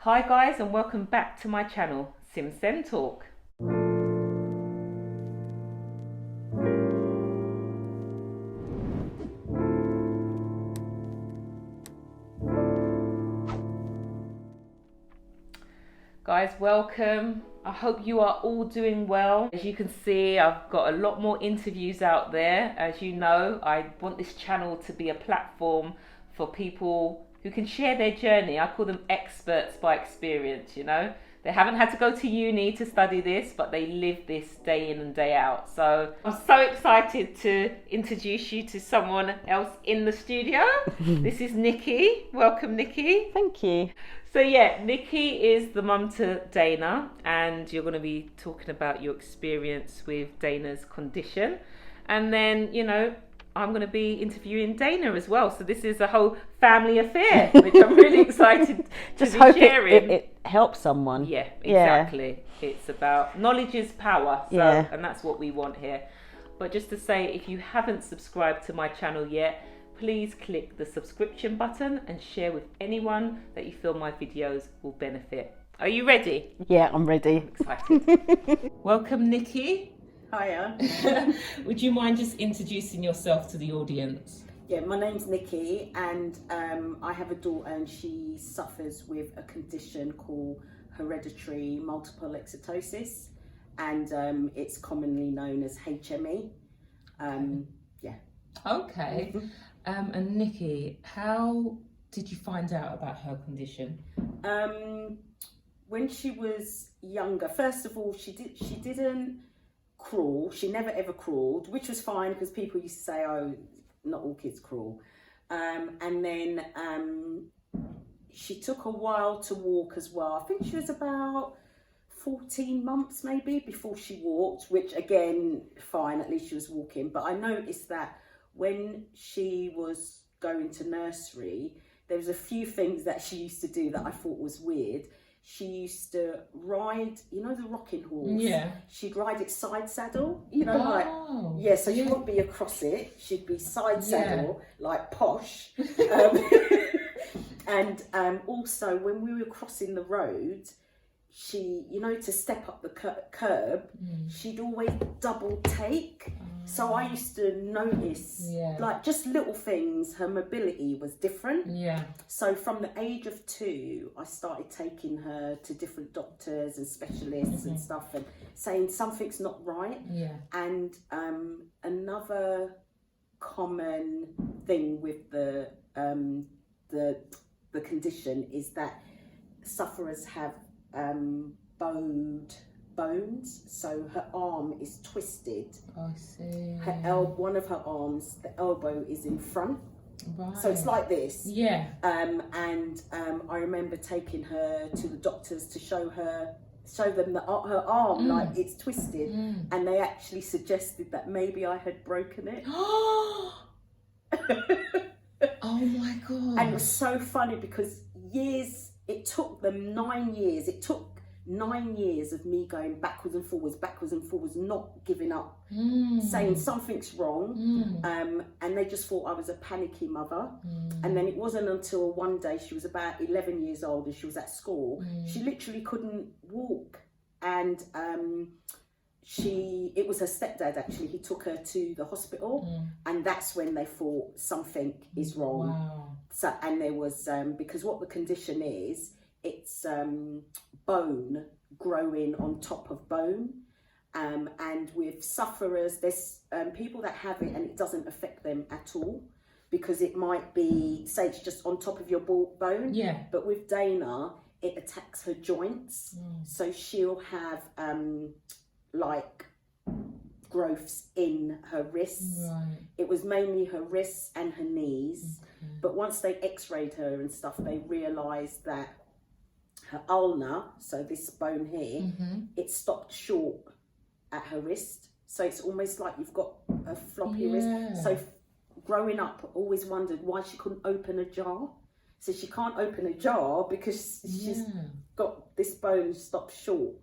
Hi guys, and welcome back to my channel, Sim Talk. Guys, welcome. I hope you are all doing well. As you can see, I've got a lot more interviews out there. As you know, I want this channel to be a platform for people who can share their journey. I call them experts by experience, you know. They haven't had to go to uni to study this, but they live this day in and day out. So I'm so excited to introduce you to someone else in the studio. This is Nikki. Welcome, Nikki. Thank you. So yeah, Nikki is the mum to Daina, and you're going to be talking about your experience with Daina's condition. And then, you know, I'm going to be interviewing Daina as well. So this is a whole family affair, which I'm really excited Just to hope be sharing. it helps someone. Yeah, exactly. Yeah. It's about knowledge is power. So, yeah. And that's what we want here. But just to say, if you haven't subscribed to my channel yet, please click the subscription button and share with anyone that you feel my videos will benefit. Are you ready? Yeah, I'm ready. I'm excited. Welcome, Nikki. Hiya. Would you mind just introducing yourself to the audience? Yeah, my name's Nikki, and I have a daughter, and she suffers with a condition called Hereditary Multiple Exostosis, and it's commonly known as HME. Yeah. Okay. And Nikki, how did you find out about her condition? When she was younger, first of all, she didn't crawl. She never ever crawled, which was fine because people used to say, "Oh, not all kids crawl." And then she took a while to walk as well. I think she was about 14 months maybe before she walked, which again, fine, at least she was walking. But I noticed that when she was going to nursery, there was a few things that she used to do that I thought was weird. She used to ride, you know, the rocking horse? Yeah. She'd ride it side saddle, you know, like, so she wouldn't be across it. She'd be side saddle, like posh. And also when we were crossing the road, she, you know, to step up the curb, she'd always double take. So I used to notice, like, just little things, her mobility was different. Yeah. So from the age of 2, I started taking her to different doctors and specialists and stuff, and saying something's not right. Yeah. And another common thing with the condition is that sufferers have bowed bones, so her arm is twisted. I see. One of her arms, the elbow is in front. Right. So it's like this. Yeah. And I remember taking her to the doctors to show them that her arm, like, it's twisted, and they actually suggested that maybe I had broken it. Oh my God. And it was so funny because it took them 9 years. It took 9 years of me going backwards and forwards, not giving up, saying something's wrong. And they just thought I was a panicky mother. And then it wasn't until one day, she was about 11 years old and she was at school. She literally couldn't walk. And it was her stepdad, actually. He took her to the hospital, and that's when they thought something is wrong. Wow. So, and there was, because what the condition is, it's bone growing on top of bone. And with sufferers, there's people that have it and it doesn't affect them at all, because it might be, say it's just on top of your bone. Yeah. But with Daina, it attacks her joints. So she'll have like growths in her wrists. Right. It was mainly her wrists and her knees. Okay. But once they x-rayed her and stuff, they realised that her ulna, so this bone here, it stopped short at her wrist. So it's almost like you've got a floppy wrist. So growing up, always wondered why she couldn't open a jar. So she can't open a jar because she's got this bone stopped short.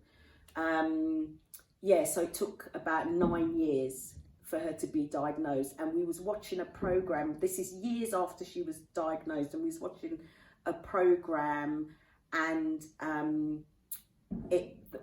So it took about 9 years for her to be diagnosed. And we was watching a program. This is years after she was diagnosed, and we was watching a program and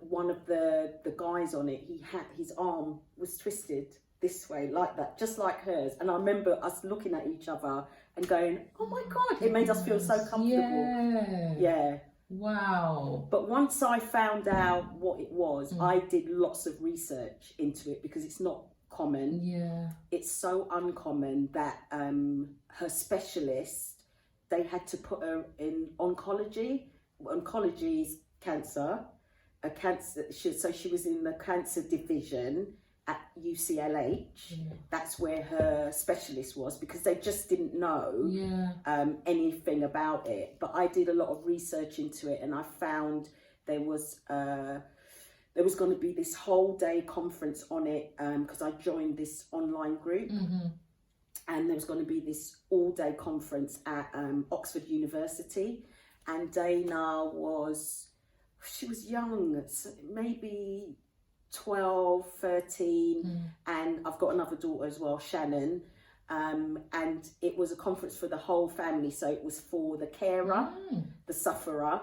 one of the guys on it, he had his arm was twisted this way like that, just like hers. And I remember us looking at each other and going, oh my God, it made us feel so comfortable. Yeah. Wow. But once I found out what it was, I did lots of research into it, because it's not common. Yeah. It's so uncommon that her specialist, they had to put her in oncology. Oncology is cancer. So she was in the cancer division at UCLH. That's where her specialist was, because they just didn't know anything about it. But I did a lot of research into it, and I found there was going to be this whole day conference on it, because I joined this online group, and there was going to be this all day conference at Oxford University. And Daina she was young, maybe 12, 13, and I've got another daughter as well, Shannon, and it was a conference for the whole family. So it was for the carer, the sufferer,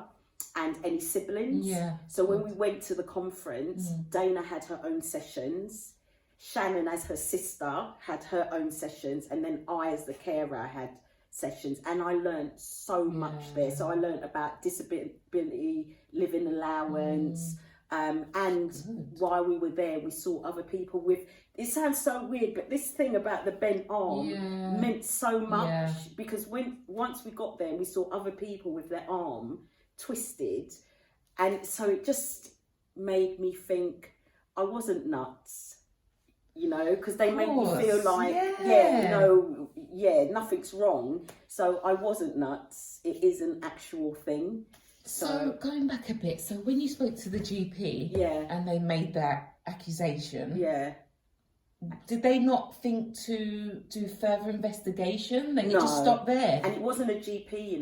and any siblings. So when we went to the conference, Daina had her own sessions, Shannon as her sister had her own sessions, and then I as the carer had sessions. And I learned so much there. So I learned about disability living allowance, and while we were there, we saw other people with, it sounds so weird, but this thing about the bent arm meant so much, because once we got there, we saw other people with their arm twisted, and so it just made me think I wasn't nuts, because they made me feel like nothing's wrong. So I wasn't nuts. It is an actual thing. So going back a bit, so when you spoke to the GP and they made that accusation, did they not think to do further investigation? They just stopped there? And it wasn't a GP,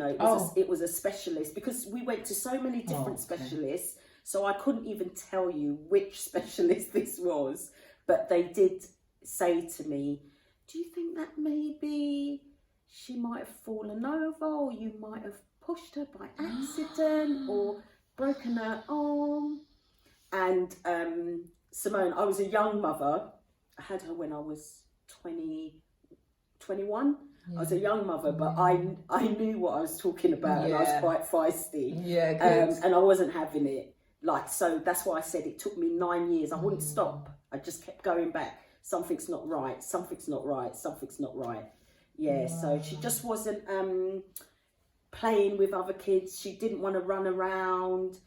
it was a specialist, because we went to so many different specialists, so I couldn't even tell you which specialist this was. But they did say to me, do you think that maybe she might have fallen over, or you might have pushed her by accident, or broken her arm? And Simone, I was a young mother. I had her when I was 21. I was a young mother, but I knew what I was talking about, and I was quite feisty. And I wasn't having it. So that's why I said it took me 9 years. I wouldn't stop. I just kept going back. Something's not right. Something's not right. Something's not right. So she just wasn't playing with other kids. She didn't want to run around.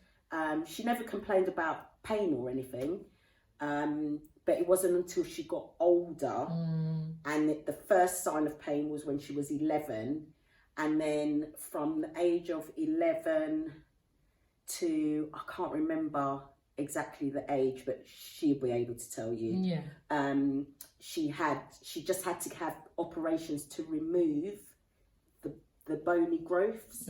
She never complained about pain or anything. But it wasn't until she got older, and the first sign of pain was when she was 11. And then from the age of 11 to, I can't remember exactly the age, but she'll be able to tell you. She just had to have operations to remove the bony growths.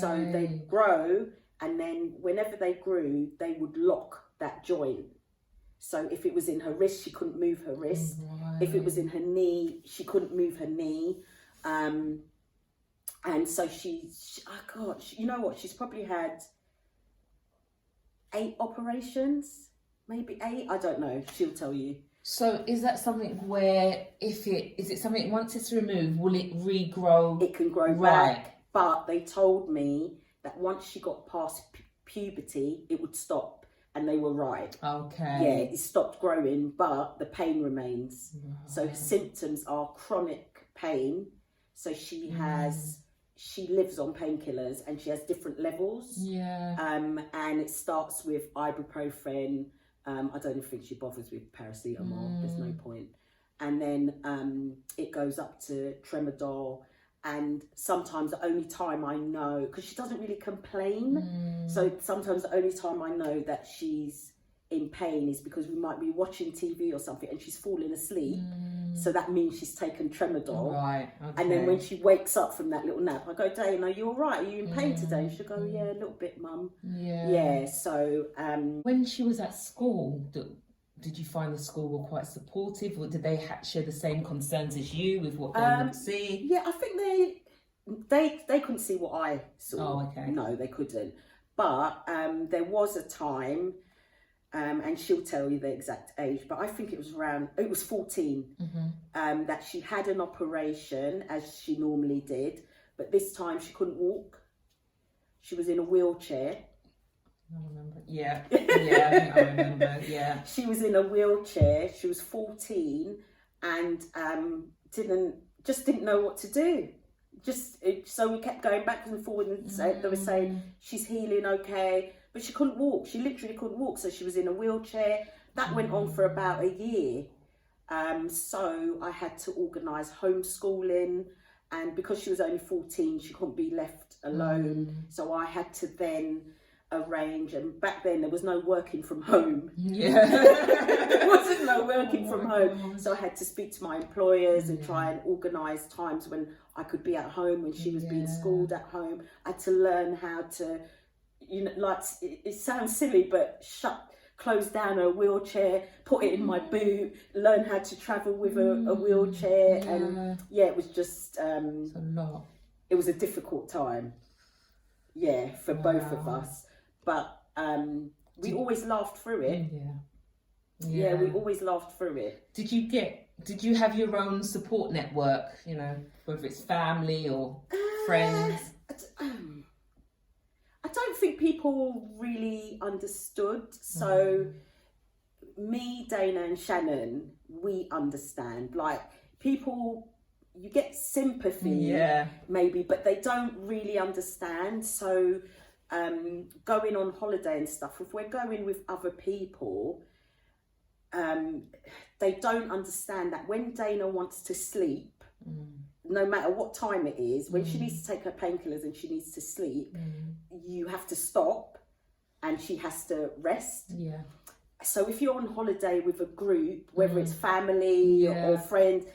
So they'd grow, and then whenever they grew, they would lock that joint. So if it was in her wrist, she couldn't move her wrist. If it was in her knee, she couldn't move her knee. And so she's probably had 8 operations, maybe 8. I don't know. She'll tell you. So is that something where is it something, once it's removed, will it regrow? It can grow back. But they told me that once she got past puberty, it would stop. And they were right. It stopped growing, but the pain remains. So her symptoms are chronic pain. So she lives on painkillers, and she has different levels. And it starts with ibuprofen. I don't even think she bothers with paracetamol. There's no point. And then it goes up to Tramadol. And sometimes the only time I know, because she doesn't really complain, so sometimes the only time I know that she's in pain is because we might be watching TV or something and she's falling asleep. So that means she's taken Tramadol. And then when she wakes up from that little nap, I go, Daina, are you all right? Are you in pain today? And she'll go, yeah, a little bit, Mum. So when she was at school, did you find the school were quite supportive, or did they share the same concerns as you with what they would see? Yeah, I think they couldn't see what I saw. Oh, okay. No, they couldn't. But there was a time, and she'll tell you the exact age, but I think it was 14, that she had an operation as she normally did, but this time she couldn't walk. She was in a wheelchair. I remember. Yeah, yeah, I remember. Yeah. She was in a wheelchair. She was 14 and didn't know what to do. So we kept going back and forward, and they were saying she's healing okay, but she couldn't walk. She literally couldn't walk. So she was in a wheelchair. That went on for about a year. So I had to organise homeschooling, and because she was only 14, she couldn't be left alone. So I had to then arrange, and back then there was no working from home. There wasn't no working from home, so I had to speak to my employers and try and organise times when I could be at home when she was being schooled at home. I had to learn how to, like, it sounds silly, but close down a wheelchair, put it in my boot, learn how to travel with a wheelchair, and it was just it's a lot. It was a difficult time, for both of us. But we always laughed through it. Yeah, we always laughed through it. Did you have your own support network, whether it's family or friends? I don't think people really understood. So me, Daina and Shannon, we understand. Like, people, you get sympathy maybe, but they don't really understand. So going on holiday and stuff, if we're going with other people, they don't understand that when Daina wants to sleep, no matter what time it is, when she needs to take her painkillers and she needs to sleep, you have to stop and she has to rest. So if you're on holiday with a group, whether it's family or friends,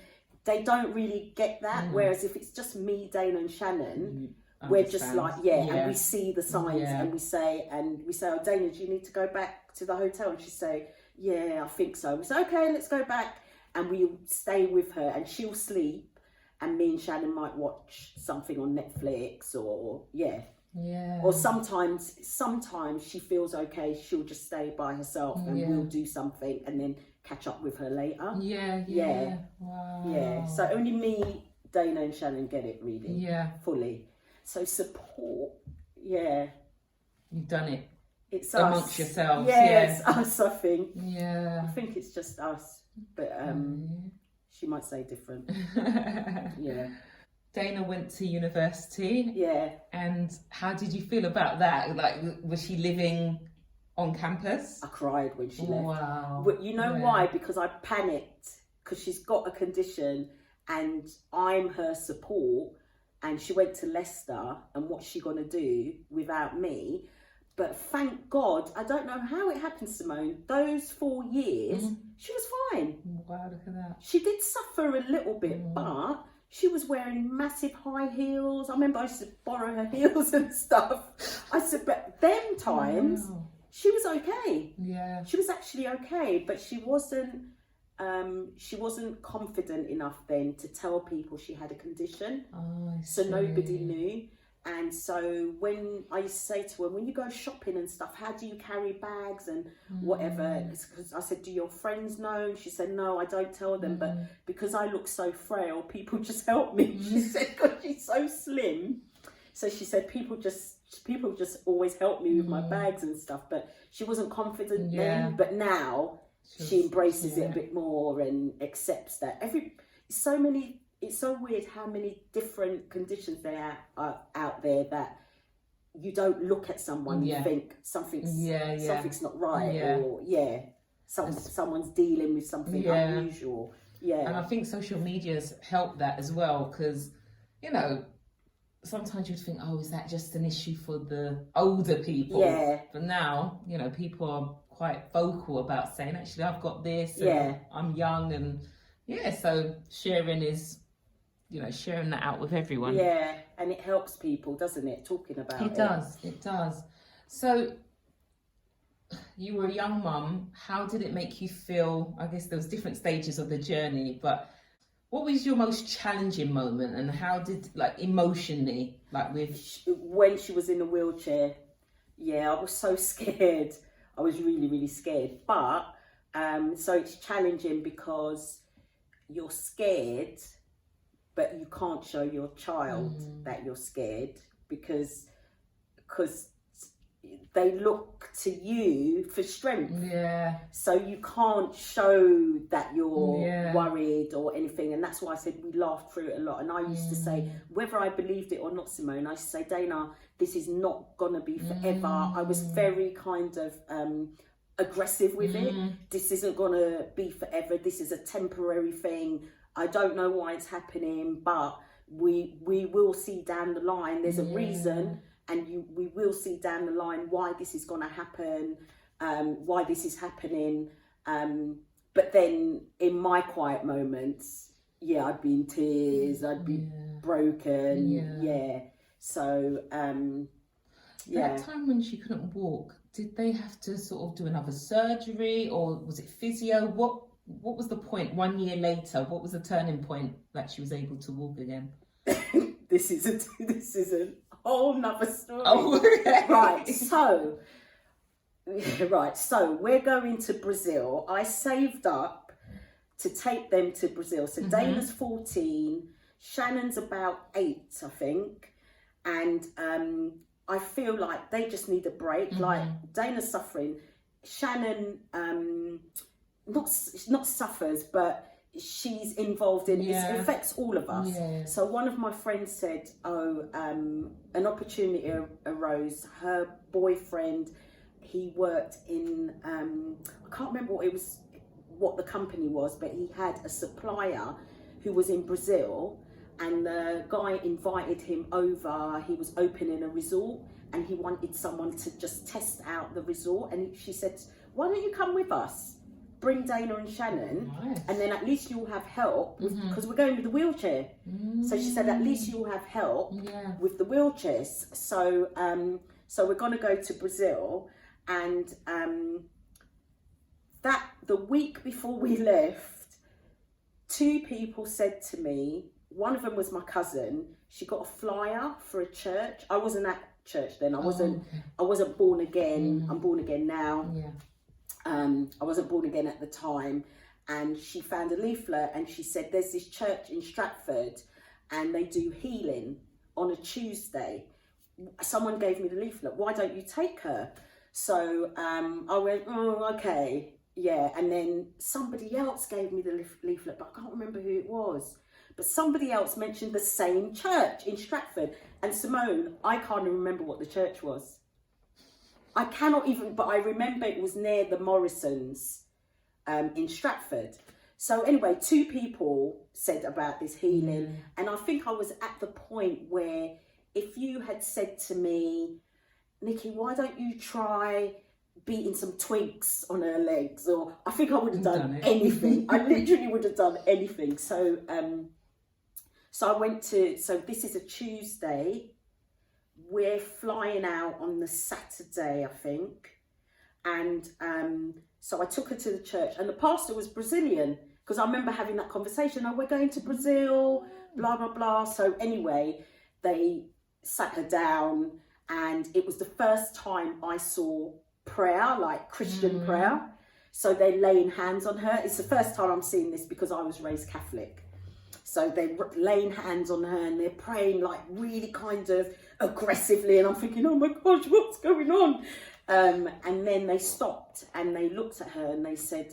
they don't really get that. Whereas if it's just me, Daina and Shannon, we're just like, and we see the signs and we say, oh, Daina, do you need to go back to the hotel? And she say, yeah, I think so. We say, okay, let's go back. And we'll stay with her and she'll sleep. And me and Shannon might watch something on Netflix or, or sometimes she feels okay, she'll just stay by herself and we'll do something and then catch up with her later. Wow. So only me, Daina and Shannon get it really fully. So support, you've done it. It's amongst us. yourselves. It's us, I think. I think it's just us, but she might say different. Daina went to university. And how did you feel about that? Like, was she living on campus? I cried when she left. Wow. But you know why? Because I panicked, because she's got a condition and I'm her support, and she went to Leicester, and what's she going to do without me? But thank God, I don't know how it happened, Simone, those 4 years, she was fine. Wow, look at that. She did suffer a little bit, but she was wearing massive high heels. I remember I used to borrow her heels and stuff. I said, but them times, she was okay. She was actually okay, but she wasn't confident enough then to tell people she had a condition. So nobody knew. And so when I used to say to her, when you go shopping and stuff, how do you carry bags and whatever? Because I said, do your friends know? And she said, no, I don't tell them. But because I look so frail, people just help me. She said, because she's so slim. So she said, people just always help me with my bags and stuff. But she wasn't confident then. But now she embraces it a bit more and accepts that. It's so weird how many different conditions there are out there that you don't look at someone and think something's not right or someone's dealing with something unusual. And I think social media's helped that as well, because sometimes you'd think, oh, is that just an issue for the older people? But now people are quite vocal about saying, actually, I've got this and I'm young, and so sharing is sharing that out with everyone. And it helps people, doesn't it? Talking about it. It does. So you were a young mum. How did it make you feel? I guess there was different stages of the journey, but What was your most challenging moment, and how did, like, emotionally, like with... When she was in a wheelchair, yeah, I was so scared. I was really, really scared. But, so it's challenging because you're scared, but you can't show your child that you're scared because they look to you for strength. Yeah. So you can't show that you're worried or anything. And that's why I said we laughed through it a lot. And I used to say, whether I believed it or not, Simone, I used to say, Daina, this is not going to be forever. I was very kind of aggressive with it. This isn't going to be forever. This is a temporary thing. I don't know why it's happening, but we will see down the line. There's a reason. And we will see down the line why this is going to happen, why this is happening. But then in my quiet moments, I'd be in tears, I'd be broken, So, That time when she couldn't walk, did they have to sort of do another surgery, or was it physio? What was the point 1 year later? What was the turning point that she was able to walk again? This is a whole nother story. Oh, okay. Right, so we're going to Brazil. I saved up to take them to Brazil. So Daina's 14, Shannon's about 8, I think. And I feel like they just need a break. Like, Daina's suffering. Shannon, not suffers, but she's involved in it affects all of us. So one of my friends said, an opportunity arose. Her boyfriend, he worked in I can't remember what the company was, but he had a supplier who was in Brazil, and the guy invited him over. He was opening a resort and he wanted someone to just test out the resort, and she said, why don't you come with us? Bring Daina and Shannon, and then at least you'll have help because we're going with the wheelchair. So she said, at least you'll have help with the wheelchairs. So so we're going to go to Brazil, and that the week before we left, 2 people said to me, one of them was my cousin. She got a flyer for a church. I wasn't at church then. I wasn't born again. I'm born again now. I wasn't born again at the time, and she found a leaflet and she said, there's this church in Stratford and they do healing on a Tuesday. Someone gave me the leaflet. Why don't you take her? So I went, okay, and then somebody else gave me the leaflet, but I can't remember who it was. But somebody else mentioned the same church in Stratford, and Simone, I can't even remember what the church was. I cannot even, but I remember it was near the Morrisons in Stratford. So anyway, 2 people said about this healing. And I think I was at the point where if you had said to me, Nikki, why don't you try beating some twigs on her legs? Or I think I would have done anything. I literally would have done anything. So, so I went to, so this is a Tuesday. We're flying out on the Saturday, I think. And so I took her to the church, and the pastor was Brazilian, because I remember having that conversation. Oh, we're going to Brazil, blah, blah, blah. So anyway, they sat her down, and it was the first time I saw prayer, like Christian prayer. So they're laying hands on her. It's the first time I'm seeing this because I was raised Catholic. So they're laying hands on her and they're praying like really kind of aggressively, and I'm thinking, oh my gosh, what's going on? And then they stopped and they looked at her and they said,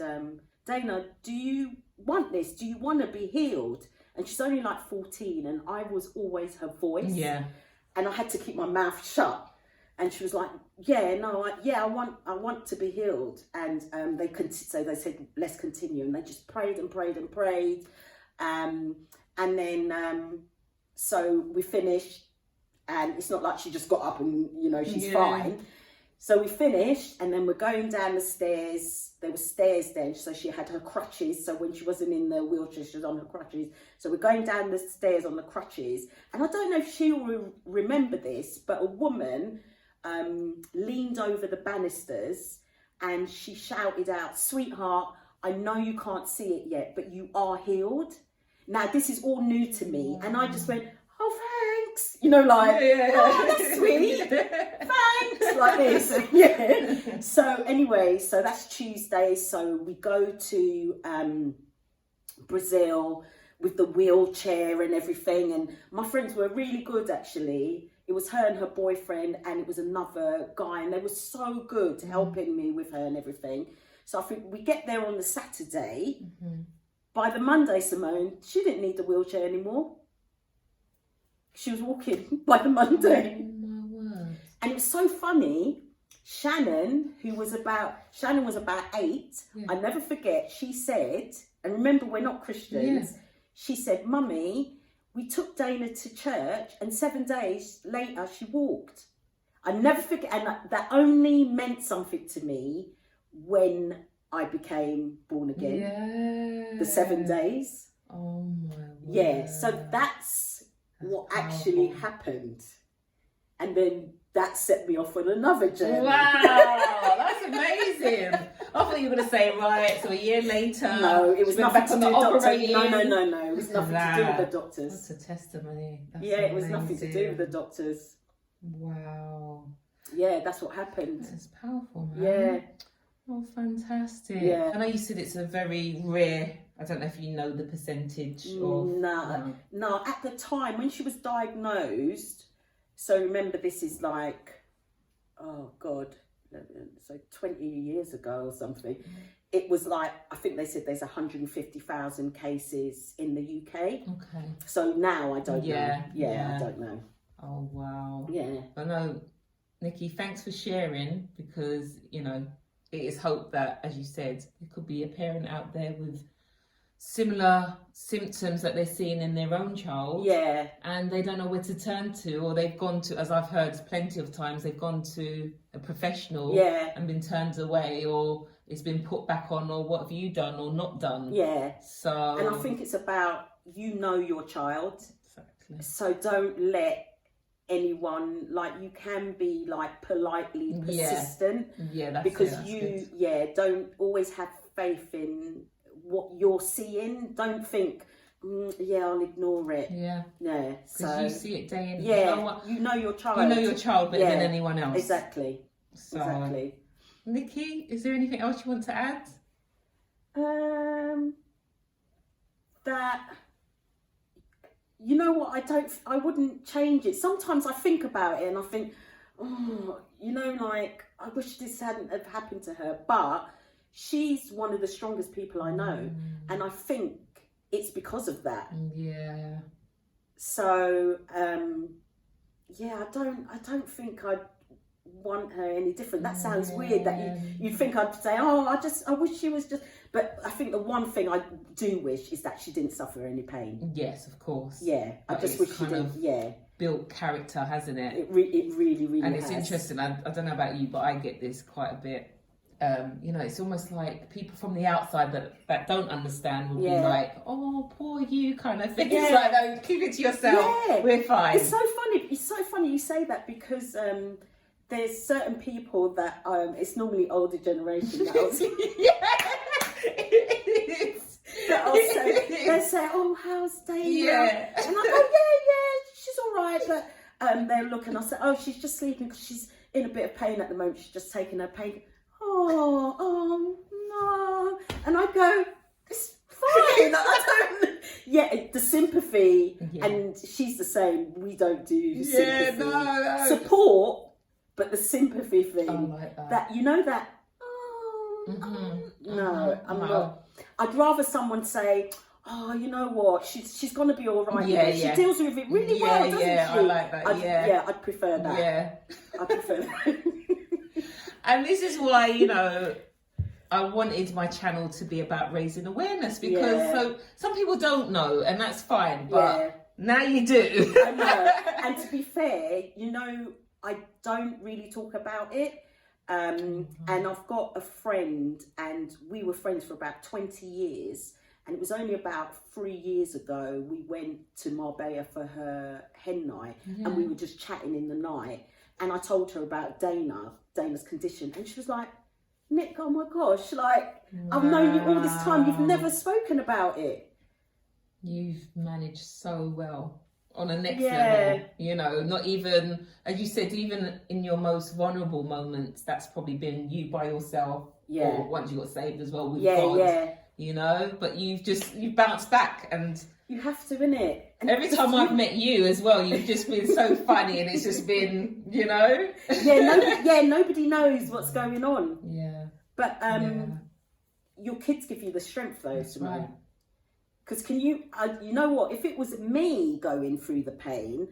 Daina, do you want this? Do you want to be healed? And she's only like 14, and I was always her voice. And I had to keep my mouth shut. And she was like, I want to be healed. And so they said, let's continue. And they just prayed and prayed and prayed. And then, so we finished, and it's not like she just got up and, she's fine. So we finished, and then we're going down the stairs. There were stairs then, so she had her crutches. So when she wasn't in the wheelchair, she was on her crutches. So we're going down the stairs on the crutches. And I don't know if she'll remember this, but a woman leaned over the banisters and she shouted out, sweetheart, I know you can't see it yet, but you are healed. Now, this is all new to me. And I just went, oh, thanks. You know, like, oh, that's sweet. Thanks. Like this. Yeah. So anyway, so that's Tuesday. So we go to Brazil with the wheelchair and everything. And my friends were really good, actually. It was her and her boyfriend, and it was another guy. And they were so good helping me with her and everything. So I think we get there on the Saturday. By the Monday, Simone, she didn't need the wheelchair anymore. She was walking by the Monday. Oh my word. And it was so funny. Shannon was about 8. Yeah. I never forget, she said, and remember, we're not Christians. She said, Mummy, we took Daina to church and 7 days later she walked. I never forget, and that only meant something to me when I became born again. Yeah. The 7 days. Oh my word. Yeah, so that's what actually happened. And then that set me off on another journey. Wow, that's amazing. I thought you were going to say, right, so a year later. No, it was nothing to do with doctors. No. It was nothing to do with the doctors. That's a testimony. That's it was nothing to do with the doctors. Wow. Yeah, that's what happened. That's powerful, man. Yeah. Oh, fantastic. Yeah. I know you said it's a very rare, I don't know if you know the percentage of... No, at the time when she was diagnosed, so remember this is like, oh God, so 20 years ago or something. It was like, I think they said there's 150,000 cases in the UK. Okay. So now I don't know. Yeah. I don't know. Oh, wow. Yeah. I know, Nikki, thanks for sharing, because, you know, it is hope that, as you said, there could be a parent out there with similar symptoms that they're seeing in their own child. Yeah. And they don't know where to turn to, or they've gone to, as I've heard plenty of times, they've gone to a professional and been turned away, or it's been put back on, or what have you done or not done? Yeah. So. And I think it's about, you know your child. Exactly. So don't let anyone, like, you can be like politely persistent. Yeah, because that's you good. Don't always have faith in what you're seeing. Don't think I'll ignore it. Yeah, so you see it day in. you know your child. You know your child better than anyone else. Exactly. Nikki, is there anything else you want to add? That, you know what, I wouldn't change it. Sometimes I think about it and I think, like, I wish this hadn't have happened to her, but she's one of the strongest people I know. And I think it's because of that. Yeah. So, I don't think I'd want her any different. That sounds weird that you'd think I'd say, I wish she was just, but I think the one thing I do wish is that she didn't suffer any pain. Yes, of course. Yeah, I just wish she didn't. Built character, hasn't it? It really and has. It's interesting. I don't know about you, but I get this quite a bit. It's almost like people from the outside that don't understand would be like, oh, poor you, kind of thing. It's like, no, keep it to yourself. We're fine. It's so funny you say that, because there's certain people that it's normally older generation they'll say, oh, how's Daina? And I go, she's all right, but they'll look and I'll say, oh, she's just sleeping because she's in a bit of pain at the moment, she's just taking her pain. Oh no. And I go, it's fine. The sympathy, and she's the same. We don't do sympathy. No. Support, but the sympathy thing. I like that. That, you know, that, no, I'm not. I'd rather someone say, oh, you know what, she's going to be all right. She deals with it really well, doesn't she? I like that, I'd prefer that. Yeah. I prefer that. And this is why, I wanted my channel to be about raising awareness, because so some people don't know, and that's fine, but now you do. I know. And to be fair, I don't really talk about it. And I've got a friend, and we were friends for about 20 years. And it was only about 3 years ago, we went to Marbella for her hen night, and we were just chatting in the night. And I told her about Daina's condition. And she was like, Nick, oh my gosh, like, I've known you all this time. You've never spoken about it. You've managed so well on a next Yeah. level, you know, not even, as you said, even in your most vulnerable moments, that's probably been you by yourself. Yeah. Or once you got saved as well with Yeah, God, yeah. you know, but you've bounced back. And You have to, innit? And every time I've met you as well, you've just been so funny, and it's just been, you know. Nobody knows what's going on. Yeah. But your kids give you the strength, though, Simone. Because you know what? If it was me going through the pain,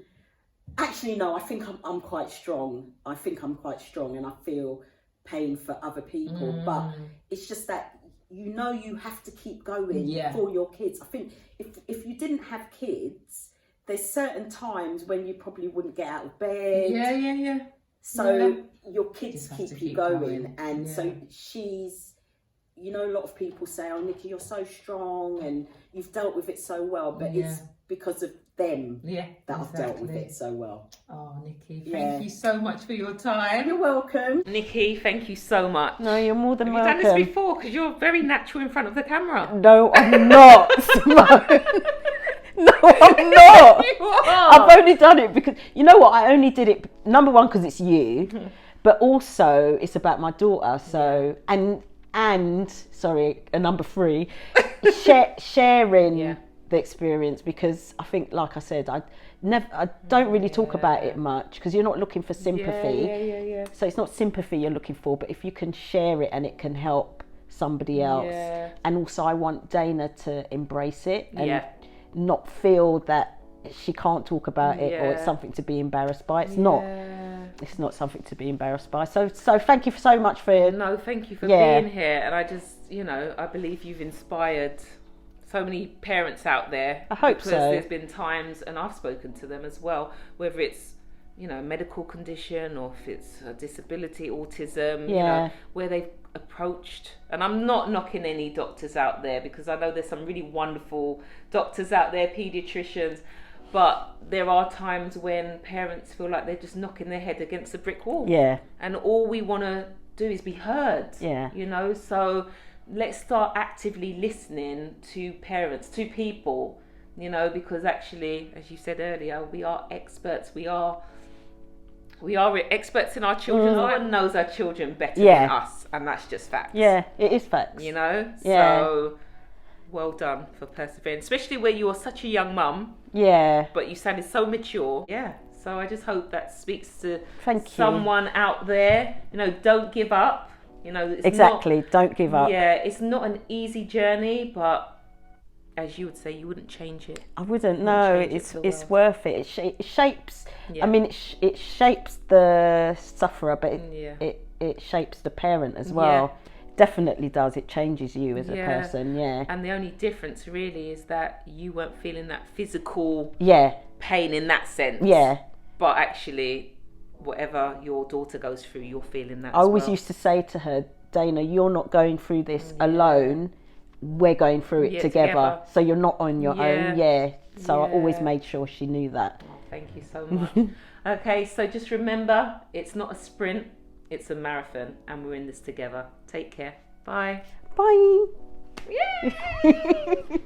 actually, no, I think I'm quite strong. I think I'm quite strong, and I feel pain for other people. But it's just that, you know, you have to keep going for your kids. I think if you didn't have kids, there's certain times when you probably wouldn't get out of bed. Yeah. So your kids Just have to keep you keep going. And so she's, you know, a lot of people say, oh, Nikki, you're so strong and you've dealt with it so well. But it's because of them that I've dealt with it so well. Oh, Nikki, thank you so much for your time. You're welcome. Nikki, thank you so much. No, you're more than Have welcome. you done this before? Because you're very natural in front of the camera. No, I'm not, Simone. No, I'm not. You are. I've only done it because, you know what, I only did it, number one, because it's you, but also it's about my daughter. So, and sorry, number three, sharing the experience, because I think, like I said, I don't really talk about it much, because you're not looking for sympathy. Yeah. So it's not sympathy you're looking for, but if you can share it and it can help somebody else. And also I want Daina to embrace it and not feel that she can't talk about it or it's something to be embarrassed by. It's not. It's not something to be embarrassed by. So thank you so much for... No, thank you for being here. And I just, you know, I believe you've inspired so many parents out there. I hope because so. There's been times, and I've spoken to them as well, whether it's, you know, a medical condition or if it's a disability, autism, you know, where they've approached, and I'm not knocking any doctors out there, because I know there's some really wonderful doctors out there, pediatricians, but there are times when parents feel like they're just knocking their head against a brick wall. And all we want to do is be heard. You know, so let's start actively listening to parents, to people, you know, because actually, as you said earlier, we are experts. We are experts in our children. No one knows our children better than us, and that's just facts. It is facts. You know? So well done for persevering, especially where you are such a young mum. But you sounded so mature. So I just hope that speaks to someone out there. You know, don't give up. You know, it's don't give up. It's not an easy journey, but as you would say, you wouldn't change it. I wouldn't. No, it's worth it. It shapes. I mean, it shapes the sufferer, but it shapes the parent as well. Definitely does. It changes you as a person. And the only difference really is that you weren't feeling that physical pain in that sense. But actually, whatever your daughter goes through, you're feeling that. I always used to say to her, Daina, you're not going through this alone. We're going through it together. So you're not on your own. So I always made sure she knew that. Thank you so much. Okay, so just remember, it's not a sprint, it's a marathon, and we're in this together. Take care. Bye. Bye. Yay!